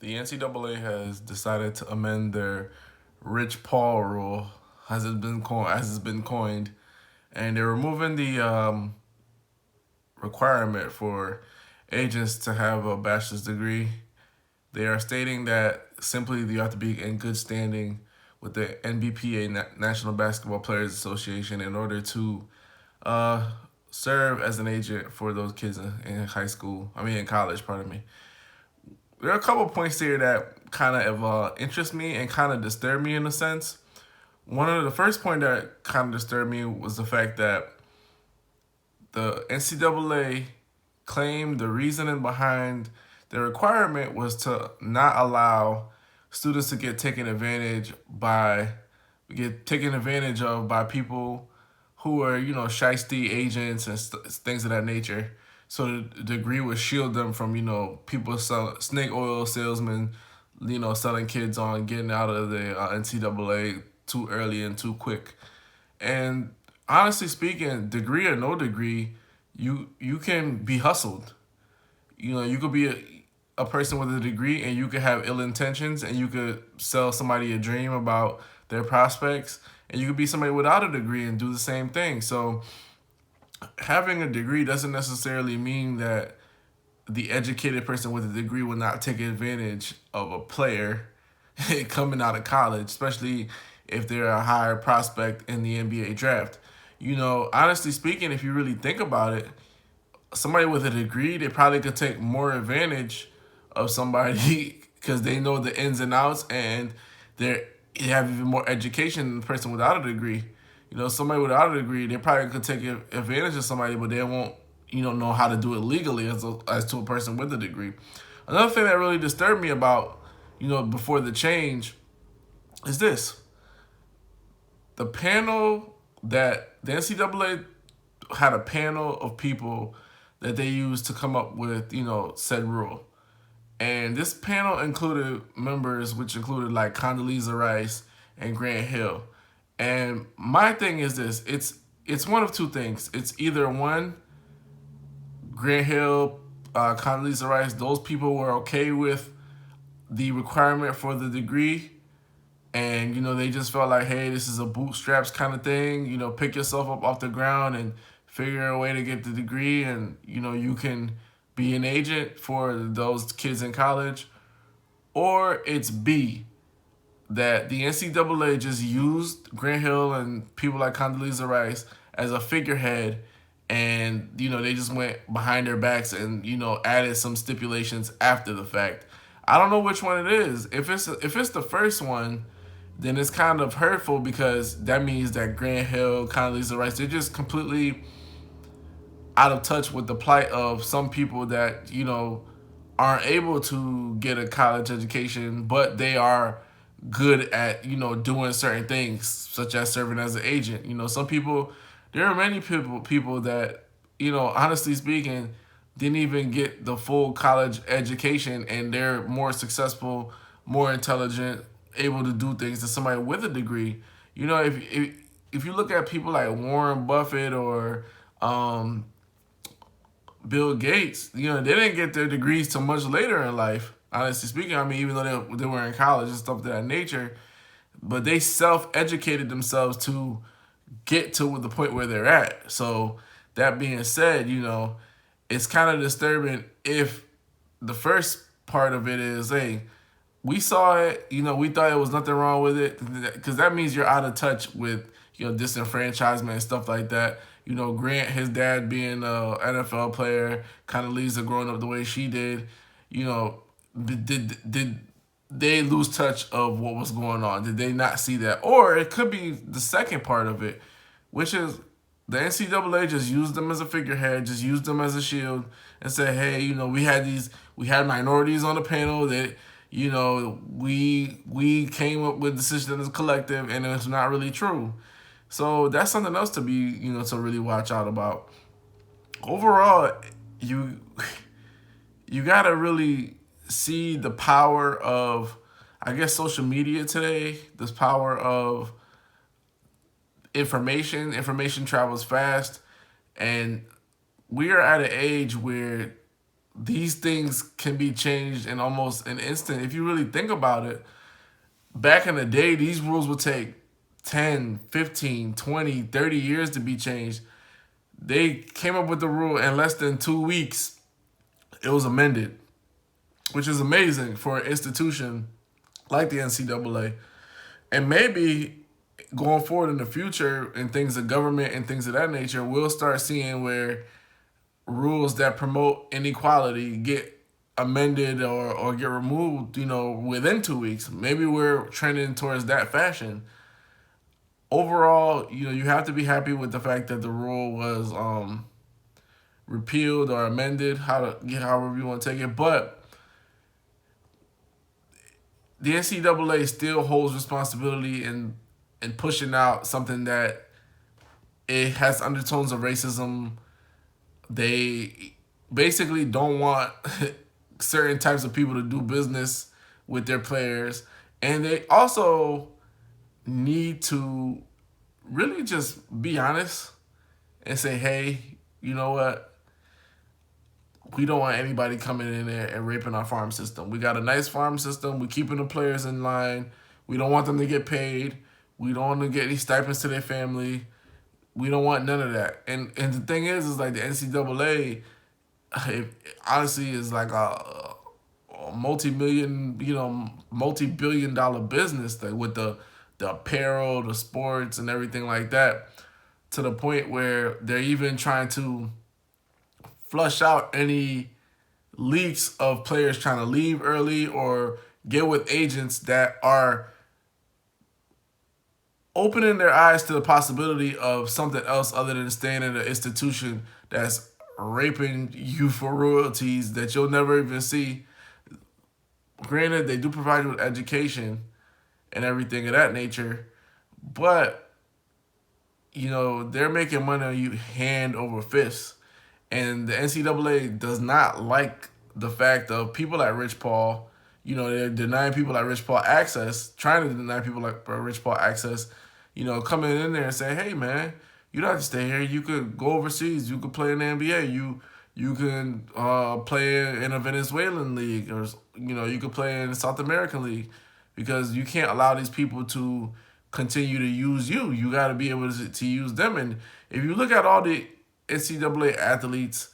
The NCAA has decided to amend their Rich Paul rule, as it's been coined, and they're removing the requirement for agents to have a bachelor's degree. They are stating that simply you have to be in good standing with the NBPA, National Basketball Players Association, in order to uh, serve as an agent for those kids in high school. In college. Pardon me. There are a couple points here that kind of interest me and kind of disturb me in a sense. One of the first point that kind of disturbed me was the fact that the NCAA claimed the reasoning behind the requirement was to not allow students to get taken advantage of by people who are shisty agents and things of that nature. So the degree would shield them from people snake oil salesmen, selling kids on getting out of the NCAA too early and too quick. And honestly speaking, degree or no degree, you can be hustled. You could be a person with a degree and you could have ill intentions and you could sell somebody a dream about their prospects, and you could be somebody without a degree and do the same thing. So having a degree doesn't necessarily mean that the educated person with a degree will not take advantage of a player coming out of college, especially if they're a higher prospect in the NBA draft. Honestly speaking, if you really think about it, somebody with a degree, they probably could take more advantage of somebody because they know the ins and outs, and they have even more education than the person without a degree. Somebody without a degree, they probably could take advantage of somebody, but they won't, know how to do it legally as to a person with a degree. Another thing that really disturbed me about, before the change is this. The panel that the NCAA had a panel of people that they used to come up with, said rule. And this panel included members which included like Condoleezza Rice and Grant Hill. And my thing is this, it's one of two things. It's either one, Grant Hill, Condoleezza Rice, those people were okay with the requirement for the degree, and they just felt like, hey, this is a bootstraps kind of thing. Pick yourself up off the ground and figure a way to get the degree, and you can be an agent for those kids in college. Or it's B, that the NCAA just used Grant Hill and people like Condoleezza Rice as a figurehead, and they just went behind their backs and added some stipulations after the fact. I don't know which one it is. If it's the first one, then it's kind of hurtful because that means that Grant Hill, Condoleezza Rice, they're just completely out of touch with the plight of some people that aren't able to get a college education, but they are good at doing certain things, such as serving as an agent. Some people, there are many people that honestly speaking, didn't even get the full college education, and they're more successful, more intelligent, able to do things than somebody with a degree. If you look at people like Warren Buffett or Bill Gates, they didn't get their degrees till much later in life. Honestly speaking, even though they were in college and stuff of that nature, but they self-educated themselves to get to the point where they're at. So that being said, it's kind of disturbing if the first part of it is, hey, we saw it, we thought it was nothing wrong with it, because that means you're out of touch with disenfranchisement and stuff like that. Grant, his dad being a NFL player, kind of leads to growing up the way she did. Did they lose touch of what was going on? Did they not see that? Or it could be the second part of it, which is the NCAA just used them as a figurehead, just used them as a shield, and said, hey, we had minorities on the panel that, we came up with decisions as a collective, and it's not really true. So that's something else to be, to really watch out about. Overall, you you gotta really see the power of, I guess, social media today. This power of information. Information travels fast, and we are at an age where these things can be changed in almost an instant. If you really think about it, back in the day, these rules would take 10, 15, 20, 30 years to be changed. They came up with the rule in less than 2 weeks. It was amended, which is amazing for an institution like the NCAA. And maybe going forward in the future and things of government and things of that nature, we'll start seeing where rules that promote inequality get amended or get removed, within 2 weeks. Maybe we're trending towards that fashion. Overall, you have to be happy with the fact that the rule was repealed or amended, however you want to take it. But the NCAA still holds responsibility in pushing out something that it has undertones of racism. They basically don't want certain types of people to do business with their players. And they also need to really just be honest and say, hey, you know what? We don't want anybody coming in there and raping our farm system. We got a nice farm system. We're keeping the players in line. We don't want them to get paid. We don't want to get any stipends to their family. We don't want none of that. And the thing is like the NCAA, honestly, is like a multi-billion dollar business with the apparel, the sports, and everything like that, to the point where they're even trying to flush out any leaks of players trying to leave early or get with agents that are opening their eyes to the possibility of something else other than staying in an institution that's raping you for royalties that you'll never even see. Granted, they do provide you with education and everything of that nature, but they're making money on you hand over fist. And the NCAA does not like the fact of people like Rich Paul, they're denying people like Rich Paul access, trying to deny people like Rich Paul access, coming in there and saying, hey, man, you don't have to stay here. You could go overseas. You could play in the NBA. You can play in a Venezuelan league, or, you could play in a South American league, because you can't allow these people to continue to use you. You got to be able to use them. And if you look at all the NCAA athletes,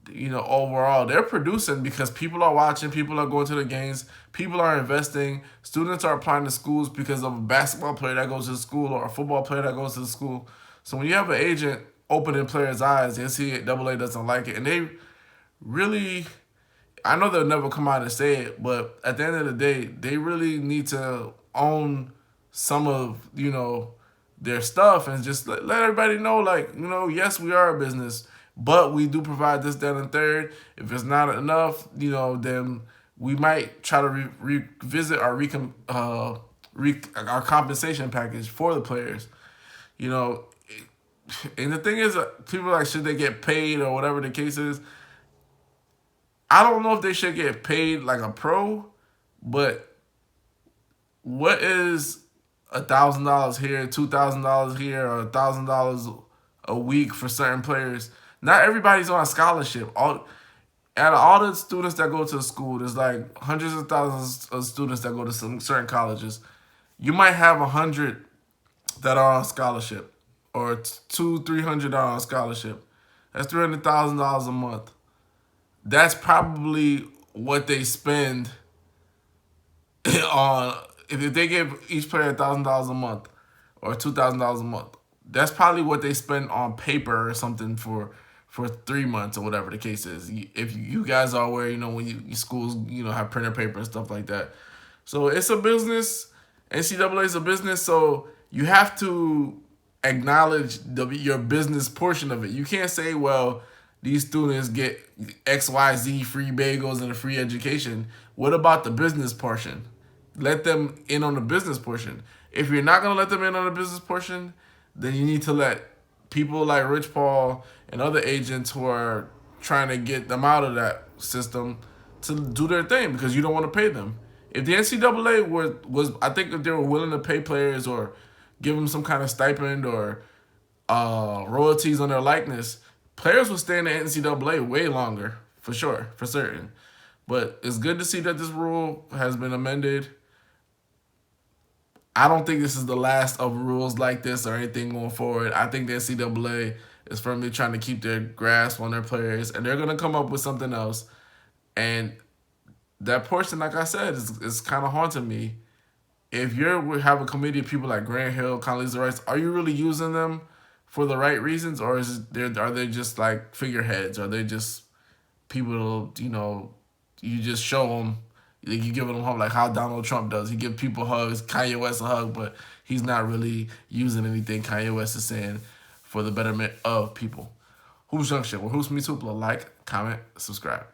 overall, they're producing because people are watching, people are going to the games, people are investing, students are applying to schools because of a basketball player that goes to school or a football player that goes to school. So when you have an agent opening players' eyes, the NCAA doesn't like it. And they really, I know they'll never come out and say it, but at the end of the day, they really need to own some of, their stuff and just let everybody know, yes, we are a business, but we do provide this, that, and third. If it's not enough, then we might try to revisit our our compensation package for the players. And the thing is, people are like, should they get paid or whatever the case is? I don't know if they should get paid like a pro, but what is $1,000 here, $2,000 here, or $1,000 a week for certain players? Not everybody's on a scholarship. Out of all the students that go to the school, there's like hundreds of thousands of students that go to some certain colleges. You might have 100 that are on scholarship, or 200-300 are on scholarship. That's $300,000 a month. That's probably what they spend on. If they give each player $1,000 a month or $2,000 a month, that's probably what they spend on paper or something for 3 months or whatever the case is. If you guys are aware, when your schools, have printer paper and stuff like that. So it's a business. NCAA is a business, so you have to acknowledge your business portion of it. You can't say, well, these students get XYZ free bagels and a free education. What about the business portion? Let them in on the business portion. If you're not going to let them in on the business portion, then you need to let people like Rich Paul and other agents who are trying to get them out of that system to do their thing, because you don't want to pay them. If the NCAA was, I think if they were willing to pay players or give them some kind of stipend or royalties on their likeness, players would stay in the NCAA way longer. for sure, for certain. But it's good to see that this rule has been amended. I don't think this is the last of rules like this or anything going forward. I think the NCAA is firmly trying to keep their grasp on their players, and they're going to come up with something else. And that portion, like I said, is kind of haunting me. If you have a committee of people like Grant Hill, Condoleezza Rice, are you really using them for the right reasons, or are they just like figureheads? Are they just people? You just show them. You give them hug like how Donald Trump does. He give people hugs. Kanye West a hug, but he's not really using anything Kanye West is saying for the betterment of people. Hoops Junction, where Hoops meets Hoopla. Like, comment, subscribe.